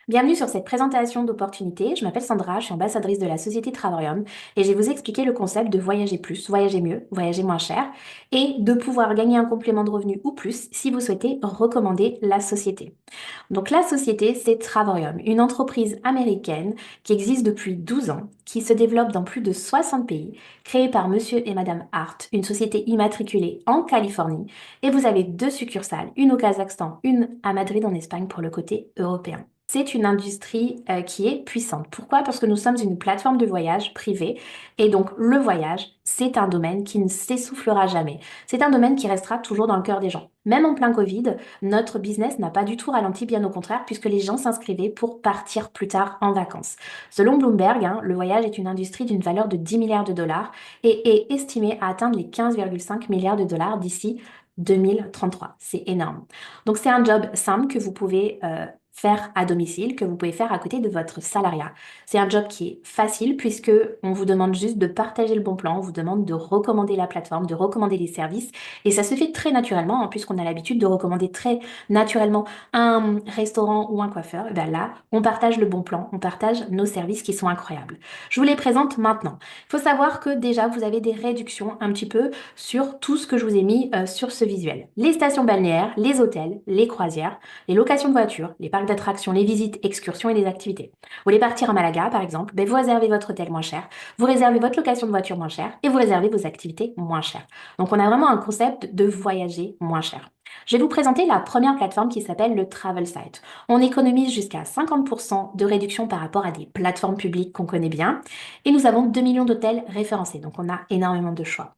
Bienvenue sur cette présentation d'opportunités. Je m'appelle Sandra, je suis ambassadrice de la société Traverium et je vais vous expliquer le concept de voyager plus, voyager mieux, voyager moins cher et de pouvoir gagner un complément de revenu ou plus si vous souhaitez recommander la société. Donc la société, c'est Traverium, une entreprise américaine qui existe depuis 12 ans, qui se développe dans plus de 60 pays, créée par monsieur et madame Hart, une société immatriculée en Californie, et vous avez deux succursales, une au Kazakhstan, une à Madrid en Espagne pour le côté européen. C'est une industrie qui est puissante. Pourquoi? Parce que nous sommes une plateforme de voyage privée et donc le voyage, c'est un domaine qui ne s'essoufflera jamais. C'est un domaine qui restera toujours dans le cœur des gens. Même en plein Covid, notre business n'a pas du tout ralenti, bien au contraire, puisque les gens s'inscrivaient pour partir plus tard en vacances. Selon Bloomberg, le voyage est une industrie d'une valeur de 10 milliards de dollars et est estimé à atteindre les 15,5 milliards de dollars d'ici 2033. C'est énorme. Donc c'est un job simple que vous pouvez faire à domicile, que vous pouvez faire à côté de votre salariat. C'est un job qui est facile puisque on vous demande juste de partager le bon plan, on vous demande de recommander la plateforme, de recommander les services et ça se fait très naturellement puisqu'on a l'habitude de recommander très naturellement un restaurant ou un coiffeur. Et bien là, on partage le bon plan, on partage nos services qui sont incroyables. Je vous les présente maintenant. Il faut savoir que déjà vous avez des réductions un petit peu sur tout ce que je vous ai mis sur ce visuel. Les stations balnéaires, les hôtels, les croisières, les locations de voitures, les parcs d'attractions, les visites, excursions et les activités. Vous voulez partir à Malaga, par exemple, ben vous réservez votre hôtel moins cher, vous réservez votre location de voiture moins chère et vous réservez vos activités moins chères. Donc on a vraiment un concept de voyager moins cher. Je vais vous présenter la première plateforme qui s'appelle le Travel Site. On économise jusqu'à 50% de réduction par rapport à des plateformes publiques qu'on connaît bien et nous avons 2 millions d'hôtels référencés, donc on a énormément de choix.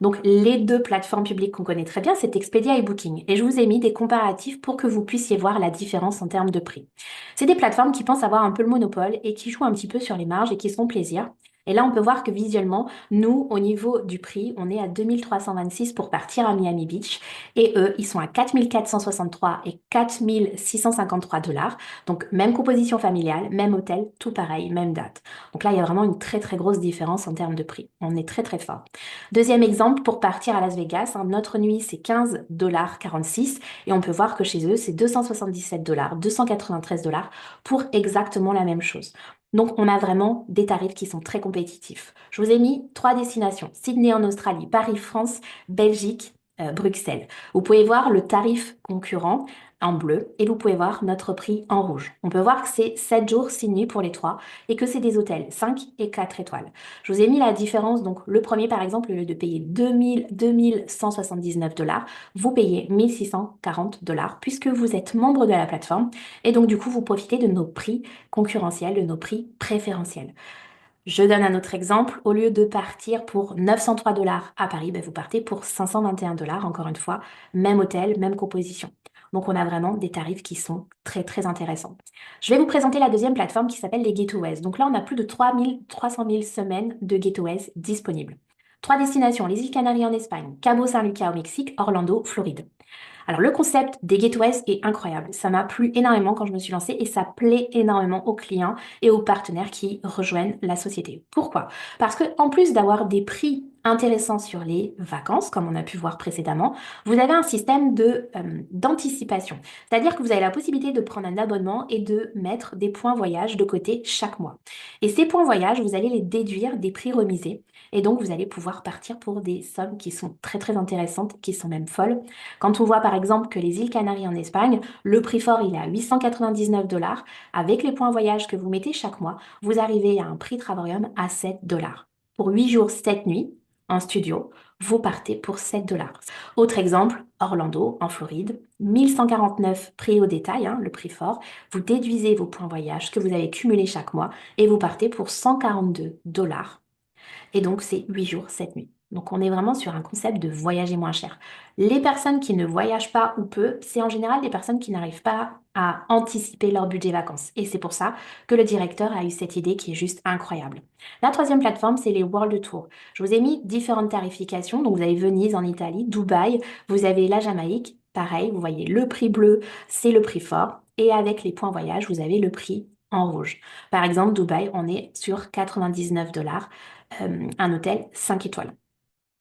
Donc, les deux plateformes publiques qu'on connaît très bien, c'est Expedia et Booking. Et je vous ai mis des comparatifs pour que vous puissiez voir la différence en termes de prix. C'est des plateformes qui pensent avoir un peu le monopole et qui jouent un petit peu sur les marges et qui se font plaisir. Et là, on peut voir que visuellement, nous, au niveau du prix, on est à 2326 pour partir à Miami Beach. Et eux, ils sont à 4463 et 4653 dollars. Donc, même composition familiale, même hôtel, tout pareil, même date. Donc là, il y a vraiment une très, très grosse différence en termes de prix. On est très, très fort. Deuxième exemple, pour partir à Las Vegas, notre nuit c'est 15,46 $ et on peut voir que chez eux c'est 277 dollars, 293 dollars pour exactement la même chose. Donc on a vraiment des tarifs qui sont très compétitifs. Je vous ai mis trois destinations, Sydney en Australie, Paris, France, Belgique, Bruxelles. Vous pouvez voir le tarif concurrent en bleu et vous pouvez voir notre prix en rouge. On peut voir que c'est 7 jours, 6 nuits pour les trois et que c'est des hôtels 5 et 4 étoiles. Je vous ai mis la différence. Donc, le premier, par exemple, au lieu de payer 2179 dollars, vous payez 1640 dollars puisque vous êtes membre de la plateforme. Et donc, du coup, vous profitez de nos prix concurrentiels, de nos prix préférentiels. Je donne un autre exemple. Au lieu de partir pour 903 dollars à Paris, ben, vous partez pour 521 dollars, encore une fois, même hôtel, même composition. Donc, on a vraiment des tarifs qui sont très, très intéressants. Je vais vous présenter la deuxième plateforme qui s'appelle les Gateways. Donc là, on a plus de 300 000 semaines de Gateways disponibles. Trois destinations, les îles Canaries en Espagne, Cabo San Lucas au Mexique, Orlando, Floride. Alors, le concept des gateways est incroyable. Ça m'a plu énormément quand je me suis lancée et ça plaît énormément aux clients et aux partenaires qui rejoignent la société. Pourquoi? Parce que en plus d'avoir des prix intéressants sur les vacances, comme on a pu voir précédemment, vous avez un système d'anticipation. C'est-à-dire que vous avez la possibilité de prendre un abonnement et de mettre des points voyage de côté chaque mois. Et ces points voyage, vous allez les déduire des prix remisés. Et donc, vous allez pouvoir partir pour des sommes qui sont très, très intéressantes, qui sont même folles. Quand on voit par exemple que les îles Canaries en Espagne, le prix fort il est à 899 dollars, avec les points voyage que vous mettez chaque mois, vous arrivez à un prix Travarium à 7 dollars. Pour 8 jours, 7 nuits en studio, vous partez pour 7 dollars. Autre exemple, Orlando en Floride, 1149 prix au détail, le prix fort, vous déduisez vos points voyage que vous avez cumulés chaque mois et vous partez pour 142 dollars et donc, c'est 8 jours, 7 nuits. Donc, on est vraiment sur un concept de voyager moins cher. Les personnes qui ne voyagent pas ou peu, c'est en général des personnes qui n'arrivent pas à anticiper leur budget vacances. Et c'est pour ça que le directeur a eu cette idée qui est juste incroyable. La troisième plateforme, c'est les World Tour. Je vous ai mis différentes tarifications. Donc, vous avez Venise en Italie, Dubaï, vous avez la Jamaïque. Pareil, vous voyez le prix bleu, c'est le prix fort. Et avec les points voyage, vous avez le prix en rouge. Par exemple, Dubaï, on est sur 99 dollars un hôtel 5 étoiles.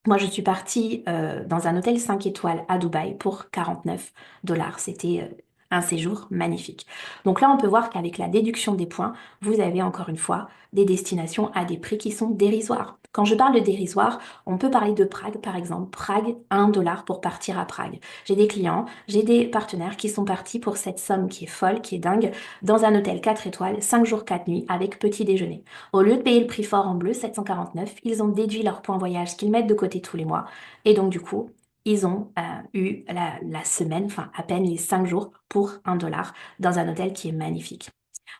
Moi, je suis partie dans un hôtel 5 étoiles à Dubaï pour 49 dollars. C'était un séjour magnifique. Donc là, on peut voir qu'avec la déduction des points, vous avez encore une fois des destinations à des prix qui sont dérisoires. Quand je parle de dérisoire, on peut parler de Prague, par exemple. Prague, 1 dollar pour partir à Prague. J'ai des clients, j'ai des partenaires qui sont partis pour cette somme qui est folle, qui est dingue, dans un hôtel 4 étoiles, 5 jours, 4 nuits, avec petit déjeuner. Au lieu de payer le prix fort en bleu, 749, ils ont déduit leur point voyage qu'ils mettent de côté tous les mois. Et donc, du coup, ils ont eu la semaine, enfin à peine les 5 jours pour 1 dollar dans un hôtel qui est magnifique.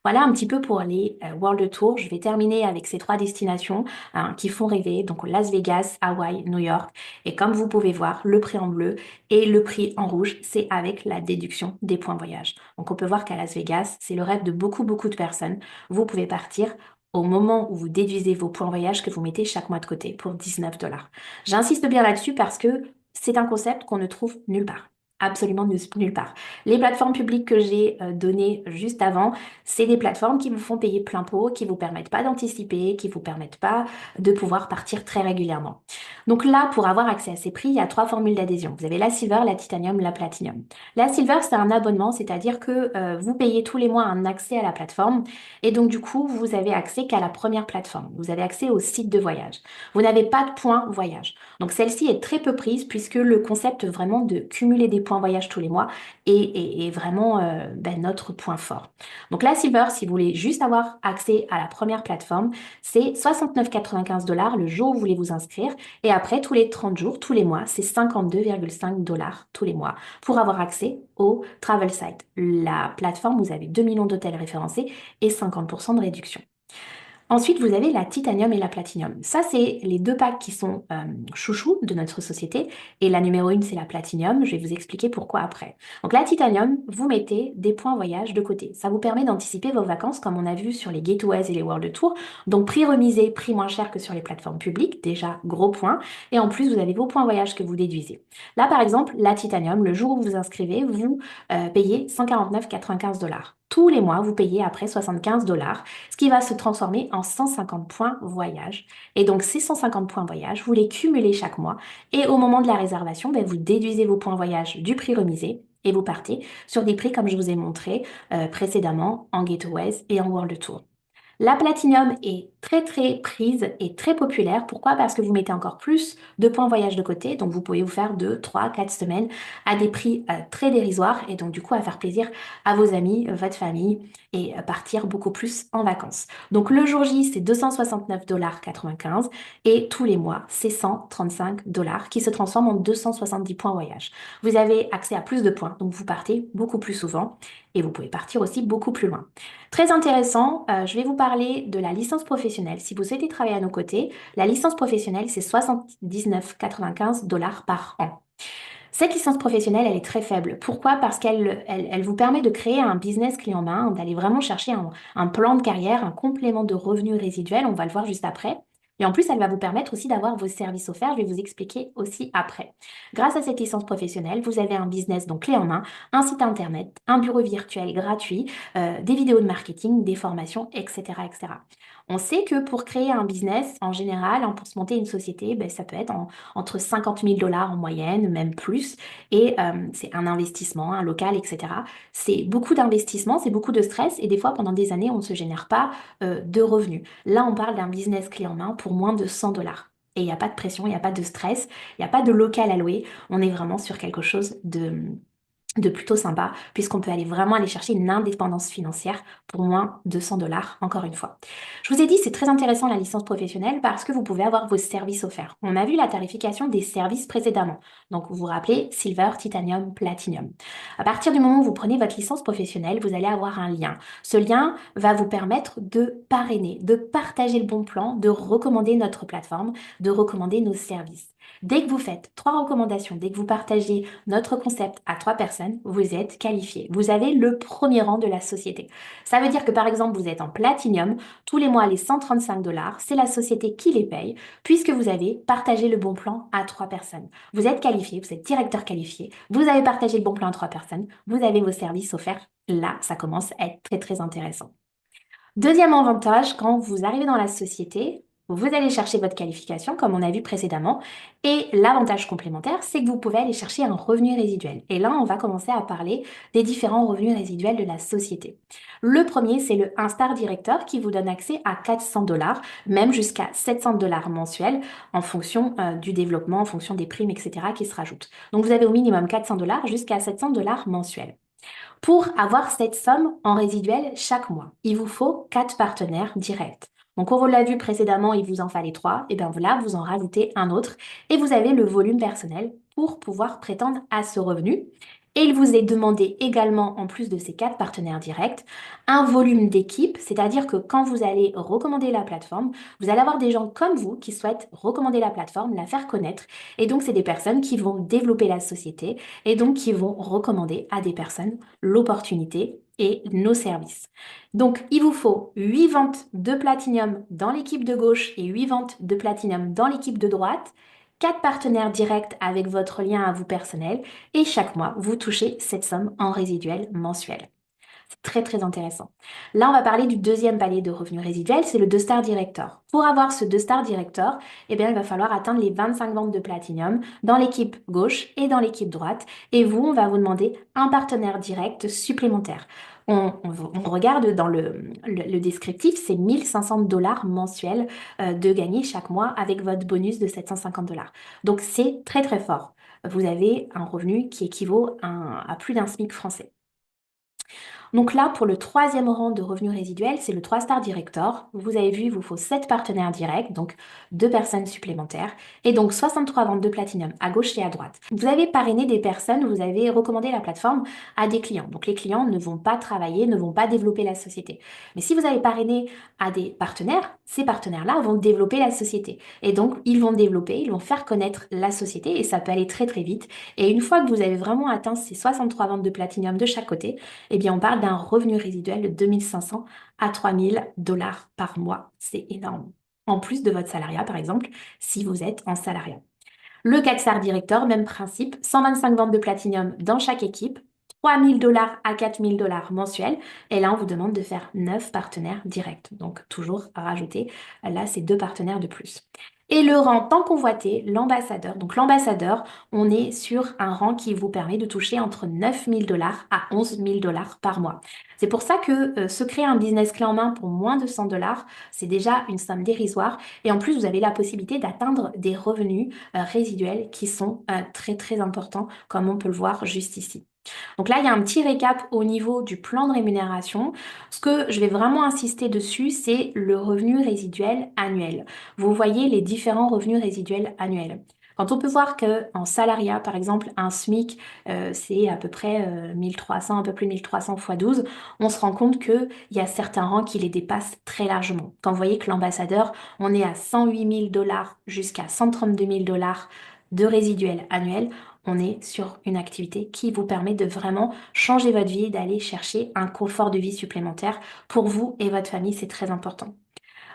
Voilà un petit peu pour les World Tour. Je vais terminer avec ces trois destinations hein, qui font rêver, donc Las Vegas, Hawaï, New York. Et comme vous pouvez voir, le prix en bleu et le prix en rouge, c'est avec la déduction des points voyage. Donc on peut voir qu'à Las Vegas, c'est le rêve de beaucoup, beaucoup de personnes. Vous pouvez partir au moment où vous déduisez vos points voyage que vous mettez chaque mois de côté pour 19 dollars. J'insiste bien là-dessus parce que c'est un concept qu'on ne trouve nulle part. Absolument nulle part. Les plateformes publiques que j'ai données juste avant, c'est des plateformes qui vous font payer plein pot, qui vous permettent pas d'anticiper, qui vous permettent pas de pouvoir partir très régulièrement. Donc là, pour avoir accès à ces prix, il y a trois formules d'adhésion. Vous avez la Silver, la Titanium, la Platinum. La Silver, c'est un abonnement, c'est-à-dire que vous payez tous les mois un accès à la plateforme et donc du coup, vous avez accès qu'à la première plateforme. Vous avez accès au site de voyage. Vous n'avez pas de points voyage. Donc celle-ci est très peu prise puisque le concept vraiment de cumuler des points voyage tous les mois est vraiment notre point fort. Donc la Silver, si vous voulez juste avoir accès à la première plateforme, c'est 69,95 dollars le jour où vous voulez vous inscrire. Et après, tous les 30 jours, tous les mois, c'est 52,5 dollars tous les mois pour avoir accès au Travel Site. La plateforme, vous avez 2 millions d'hôtels référencés et 50% de réduction. Ensuite, vous avez la Titanium et la Platinum. Ça, c'est les deux packs qui sont chouchous de notre société. Et la numéro 1, c'est la Platinum. Je vais vous expliquer pourquoi après. Donc la Titanium, vous mettez des points voyage de côté. Ça vous permet d'anticiper vos vacances comme on a vu sur les Gateways et les World Tour. Donc prix remisé, prix moins cher que sur les plateformes publiques. Déjà, gros point. Et en plus, vous avez vos points voyage que vous déduisez. Là, par exemple, la Titanium, le jour où vous vous inscrivez, vous payez 149,95 dollars. Tous les mois, vous payez après 75 dollars, ce qui va se transformer en 150 points voyage. Et donc, ces 150 points voyage, vous les cumulez chaque mois. Et au moment de la réservation, vous déduisez vos points voyage du prix remisé et vous partez sur des prix comme je vous ai montré précédemment en Gateways et en World Tour. La Platinum est très très prise et très populaire. Pourquoi? Parce que vous mettez encore plus de points voyage de côté. Donc vous pouvez vous faire 2, 3, 4 semaines à des prix très dérisoires et donc du coup à faire plaisir à vos amis, votre famille et partir beaucoup plus en vacances. Donc le jour J, c'est 269,95 $ et tous les mois, c'est 135 dollars qui se transforment en 270 points voyage. Vous avez accès à plus de points, donc vous partez beaucoup plus souvent et vous pouvez partir aussi beaucoup plus loin. Très intéressant, je vais vous parler de la licence professionnelle. Si vous souhaitez travailler à nos côtés, la licence professionnelle, c'est 79,95 dollars par an. Cette licence professionnelle, elle est très faible. Pourquoi? Parce qu'elle vous permet de créer un business clé en main, d'aller vraiment chercher un plan de carrière, un complément de revenus résiduels, on va le voir juste après. Et en plus, elle va vous permettre aussi d'avoir vos services offerts, je vais vous expliquer aussi après. Grâce à cette licence professionnelle, vous avez un business donc clé en main, un site internet, un bureau virtuel gratuit, des vidéos de marketing, des formations, etc., etc. On sait que pour créer un business, en général, hein, pour se monter une société, ça peut être entre 50 000 dollars en moyenne, même plus. Et c'est un investissement, un local, etc. C'est beaucoup d'investissement, c'est beaucoup de stress. Et des fois, pendant des années, on ne se génère pas de revenus. Là, on parle d'un business clé en main pour moins de 100 dollars. Et il n'y a pas de pression, il n'y a pas de stress, il n'y a pas de local à louer. On est vraiment sur quelque chose de plutôt sympa, puisqu'on peut aller chercher une indépendance financière pour moins de 100 dollars, encore une fois. Je vous ai dit, c'est très intéressant la licence professionnelle parce que vous pouvez avoir vos services offerts. On a vu la tarification des services précédemment. Donc, vous vous rappelez, Silver, Titanium, Platinum. À partir du moment où vous prenez votre licence professionnelle, vous allez avoir un lien. Ce lien va vous permettre de parrainer, de partager le bon plan, de recommander notre plateforme, de recommander nos services. Dès que vous faites 3 recommandations, dès que vous partagez notre concept à 3 personnes, vous êtes qualifié. Vous avez le premier rang de la société. Ça veut dire que par exemple, vous êtes en Platinum, tous les mois les 135 dollars, c'est la société qui les paye, puisque vous avez partagé le bon plan à 3 personnes. Vous êtes qualifié, vous êtes directeur qualifié, vous avez partagé le bon plan à 3 personnes, vous avez vos services offerts. Là, ça commence à être très très intéressant. Deuxième avantage, quand vous arrivez dans la société, vous allez chercher votre qualification, comme on a vu précédemment, et l'avantage complémentaire, c'est que vous pouvez aller chercher un revenu résiduel. Et là, on va commencer à parler des différents revenus résiduels de la société. Le premier, c'est le 1 Star Director qui vous donne accès à 400 dollars, même jusqu'à 700 dollars mensuels en fonction du développement, en fonction des primes, etc. qui se rajoutent. Donc, vous avez au minimum 400 dollars jusqu'à 700 dollars mensuels. Pour avoir cette somme en résiduel chaque mois, il vous faut 4 partenaires directs. Donc, on vous l'a vu précédemment, il vous en fallait 3. Et bien là, vous en rajoutez un autre et vous avez le volume personnel pour pouvoir prétendre à ce revenu. Et il vous est demandé également, en plus de ces 4 partenaires directs, un volume d'équipe, c'est-à-dire que quand vous allez recommander la plateforme, vous allez avoir des gens comme vous qui souhaitent recommander la plateforme, la faire connaître. Et donc, c'est des personnes qui vont développer la société et donc qui vont recommander à des personnes l'opportunité et nos services. Donc, il vous faut 8 ventes de Platinium dans l'équipe de gauche et 8 ventes de Platinium dans l'équipe de droite, 4 partenaires directs avec votre lien à vous personnel et chaque mois, vous touchez cette somme en résiduel mensuel. C'est très très intéressant. Là, on va parler du deuxième palier de revenus résiduels, c'est le 2 Star Director. Pour avoir ce 2 Star Director, eh bien, il va falloir atteindre les 25 ventes de Platinum dans l'équipe gauche et dans l'équipe droite. Et vous, on va vous demander un partenaire direct supplémentaire. On regarde dans le descriptif, c'est 1500 dollars mensuels de gagner chaque mois avec votre bonus de 750 dollars. Donc, c'est très très fort. Vous avez un revenu qui équivaut à plus d'un SMIC français. Donc là, pour le troisième rang de revenus résiduels, c'est le 3 Star Director. Vous avez vu, il vous faut 7 partenaires directs, donc 2 personnes supplémentaires, et donc 63 ventes de Platinum à gauche et à droite. Vous avez parrainé des personnes, vous avez recommandé la plateforme à des clients. Donc les clients ne vont pas travailler, ne vont pas développer la société. Mais si vous avez parrainé à des partenaires, ces partenaires-là vont développer la société. Et donc, ils vont développer, ils vont faire connaître la société, et ça peut aller très très vite. Et une fois que vous avez vraiment atteint ces 63 ventes de Platinum de chaque côté, eh bien, on parle d'un revenu résiduel de 2500 à 3000 dollars par mois. C'est énorme. En plus de votre salariat, par exemple, si vous êtes en salariat. Le 4 Star Director, même principe, 125 ventes de Platinum dans chaque équipe, 3000 dollars à 4000 dollars mensuels. Et là, on vous demande de faire 9 partenaires directs. Donc, toujours à rajouter, là, c'est 2 partenaires de plus. Et le rang tant convoité, l'ambassadeur. Donc, l'ambassadeur, on est sur un rang qui vous permet de toucher entre 9000 dollars à 11 000 dollars par mois. C'est pour ça que se créer un business clé en main pour moins de 100 dollars, c'est déjà une somme dérisoire. Et en plus, vous avez la possibilité d'atteindre des revenus résiduels qui sont très très importants, comme on peut le voir juste ici. Donc là, il y a un petit récap au niveau du plan de rémunération. Ce que je vais vraiment insister dessus, c'est le revenu résiduel annuel. Vous voyez les différents revenus résiduels annuels. Quand on peut voir qu'en salariat, par exemple, un SMIC, c'est à peu près 1300, un peu plus de 1300 fois 12, on se rend compte qu'il y a certains rangs qui les dépassent très largement. Quand vous voyez que l'ambassadeur, on est à 108 000 dollars jusqu'à 132 000 dollars de résiduel annuel, on est sur une activité qui vous permet de vraiment changer votre vie, d'aller chercher un confort de vie supplémentaire pour vous et votre famille, c'est très important.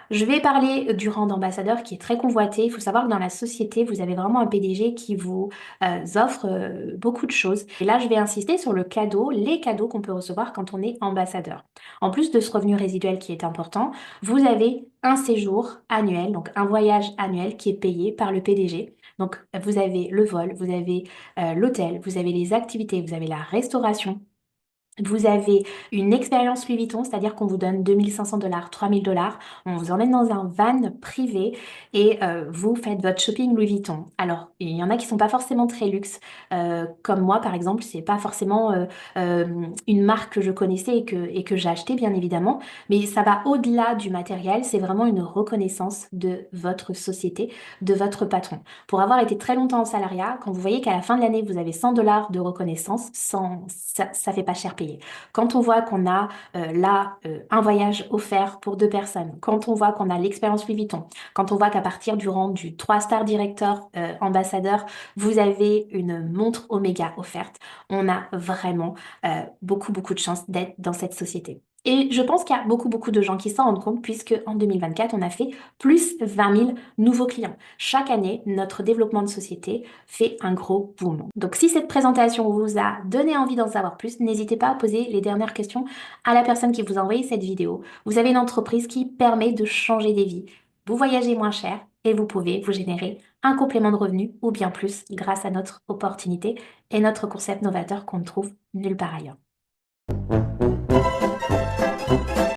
Je vais parler du rang d'ambassadeur qui est très convoité. Il faut savoir que dans la société, vous avez vraiment un PDG qui vous offre beaucoup de choses. Et là, je vais insister sur le cadeau, les cadeaux qu'on peut recevoir quand on est ambassadeur. En plus de ce revenu résiduel qui est important, vous avez un séjour annuel, donc un voyage annuel qui est payé par le PDG. Donc, vous avez le vol, vous avez l'hôtel, vous avez les activités, vous avez la restauration. Vous avez une expérience Louis Vuitton, c'est-à-dire qu'on vous donne 2500 dollars, 3000 dollars, on vous emmène dans un van privé et vous faites votre shopping Louis Vuitton. Alors, il y en a qui sont pas forcément très luxe, comme moi par exemple, c'est pas forcément une marque que je connaissais et que j'ai acheté bien évidemment, mais ça va au-delà du matériel, c'est vraiment une reconnaissance de votre société, de votre patron. Pour avoir été très longtemps en salariat, quand vous voyez qu'à la fin de l'année, vous avez 100 dollars de reconnaissance, ça fait pas cher payer. Quand on voit qu'on a un voyage offert pour 2 personnes, quand on voit qu'on a l'expérience Louis Vuitton, quand on voit qu'à partir du rang du 3 Star Director ambassadeur, vous avez une montre Omega offerte, on a vraiment beaucoup, beaucoup de chance d'être dans cette société. Et je pense qu'il y a beaucoup, beaucoup de gens qui s'en rendent compte puisque en 2024, on a fait plus 20 000 nouveaux clients. Chaque année, notre développement de société fait un gros boom. Donc si cette présentation vous a donné envie d'en savoir plus, n'hésitez pas à poser les dernières questions à la personne qui vous a envoyé cette vidéo. Vous avez une entreprise qui permet de changer des vies. vous voyagez moins cher et vous pouvez vous générer un complément de revenu ou bien plus grâce à notre opportunité et notre concept novateur qu'on ne trouve nulle part ailleurs.